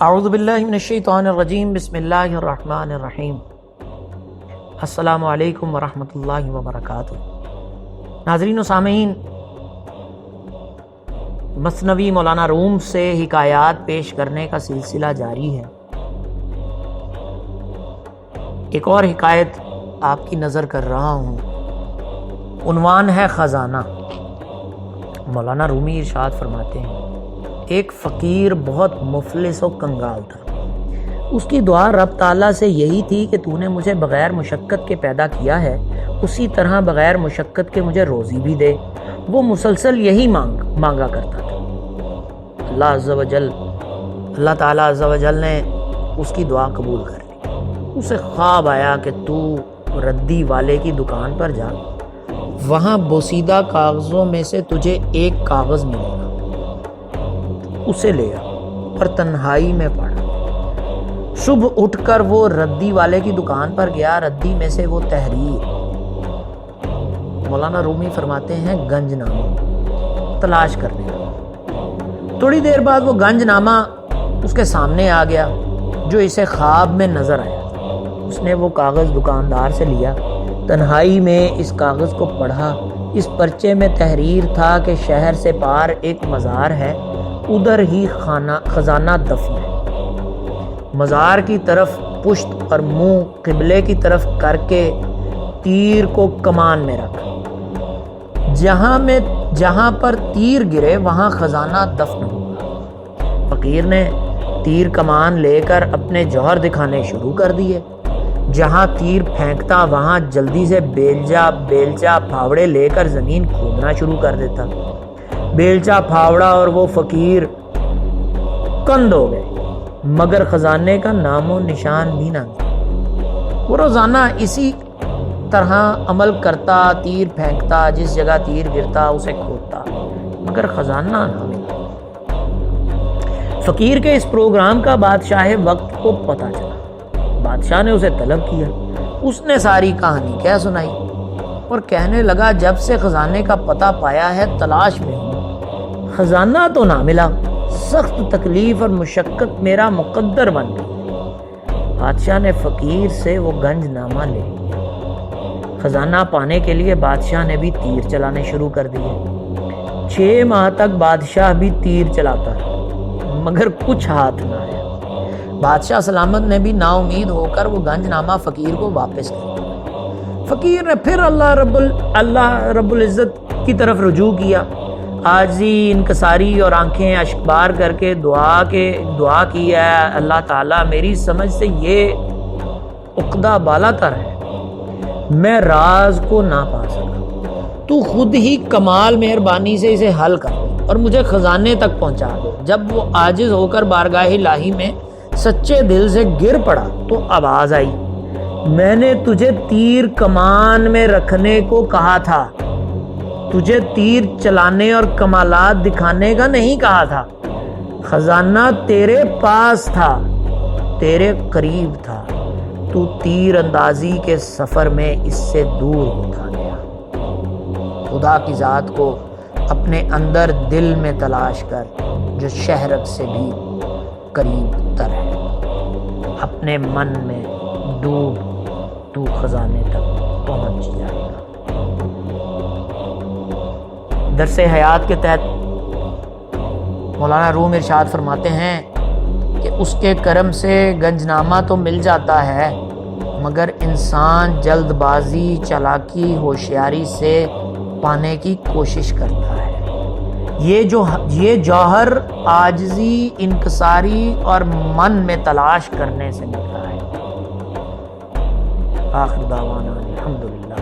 اعوذ باللہ من الشیطان الرجیم، بسم اللہ الرحمن الرحیم۔ السلام علیکم ورحمۃ اللہ وبرکاتہ۔ ناظرین و سامعین، مثنوی مولانا روم سے حکایات پیش کرنے کا سلسلہ جاری ہے۔ ایک اور حکایت آپ کی نظر کر رہا ہوں، عنوان ہے خزانہ۔ مولانا رومی ارشاد فرماتے ہیں، ایک فقیر بہت مفلس و کنگال تھا۔ اس کی دعا رب تعالیٰ سے یہی تھی کہ تو نے مجھے بغیر مشقت کے پیدا کیا ہے، اسی طرح بغیر مشقت کے مجھے روزی بھی دے۔ وہ مسلسل یہی مانگا کرتا تھا۔ اللہ تعالیٰ عز و جل نے اس کی دعا قبول کر لی۔ اسے خواب آیا کہ تو ردی والے کی دکان پر جا، وہاں بوسیدہ کاغذوں میں سے تجھے ایک کاغذ ملے گا، اسے لے آ اور تنہائی میں پڑھ۔ صبح اٹھ کر وہ ردی والے کی دکان پر گیا۔ ردی میں سے وہ تحریر، مولانا رومی فرماتے ہیں، گنج نامہ تلاش کرنے لگا۔ تھوڑی دیر بعد وہ گنج نامہ اس کے سامنے آ گیا جو اسے خواب میں نظر آیا۔ اس نے وہ کاغذ دکاندار سے لیا، تنہائی میں اس کاغذ کو پڑھا۔ اس پرچے میں تحریر تھا کہ شہر سے پار ایک مزار ہے، ادھر ہی خزانہ دفن ہے۔ مزار کی طرف پشت اور منہ قبلے کی طرف کر کے تیر کو کمان میں رکھ، جہاں پر تیر گرے وہاں خزانہ دفن ہوگا۔ فقیر نے تیر کمان لے کر اپنے جوہر دکھانے شروع کر دیے۔ جہاں تیر پھینکتا وہاں جلدی سے بیلچا پھاوڑے لے کر زمین کھودنا شروع کر دیتا۔ بیلچا پھاوڑا اور وہ فقیر کند ہو گئے، مگر خزانے کا نام و نشان بھی نہ ملا۔ وہ روزانہ اسی طرح عمل کرتا، تیر پھینکتا، جس جگہ تیر گرتا اسے کھودتا، مگر خزانہ نہ ملا۔ فقیر کے اس پروگرام کا بادشاہ وقت کو پتہ چلا۔ بادشاہ نے اسے طلب کیا۔ اس نے ساری کہانی کہہ سنائی اور کہنے لگا، جب سے خزانے کا پتہ پایا ہے تلاش میں ہوں، خزانہ تو نہ ملا، سخت تکلیف اور مشقت میرا مقدر بن گئی۔ بادشاہ نے فقیر سے وہ گنج نامہ لے لیا۔ خزانہ پانے کے لیے بادشاہ نے بھی تیر چلانے شروع کر دیے۔ 6 ماہ تک بادشاہ بھی تیر چلاتا رہا، مگر کچھ ہاتھ نہ آیا۔ بادشاہ سلامت نے بھی نا امید ہو کر وہ گنج نامہ فقیر کو واپس کیا۔ فقیر نے پھر اللہ رب العزت کی طرف رجوع کیا، عاجزی، انکساری اور آنکھیں اشکبار کر کے دعا کی ہے، اللہ تعالیٰ میری سمجھ سے یہ عقدہ بالا تر ہے، میں راز کو نہ پا سکا، تو خود ہی کمال مہربانی سے اسے حل کر اور مجھے خزانے تک پہنچا دے۔ جب وہ عاجز ہو کر بارگاہ الہی میں سچے دل سے گر پڑا تو آواز آئی، میں نے تجھے تیر کمان میں رکھنے کو کہا تھا، تجھے تیر چلانے اور کمالات دکھانے کا نہیں کہا تھا۔ خزانہ تیرے پاس تھا، تیرے قریب تھا، تو تیر اندازی کے سفر میں اس سے دور ہوتا گیا۔ خدا کی ذات کو اپنے اندر دل میں تلاش کر جو شہرت سے بھی قریب تر ہے، اپنے من میں ڈوب، تو خزانے تک پہنچ جائے گا۔ درس حیات کے تحت مولانا روم ارشاد فرماتے ہیں کہ اس کے کرم سے گنج نامہ تو مل جاتا ہے، مگر انسان جلد بازی، چالاکی، ہوشیاری سے پانے کی کوشش کرتا ہے۔ یہ جوہر عاجزی، انکساری اور من میں تلاش کرنے سے ملتا ہے۔ آخر دعوانا الحمدللہ۔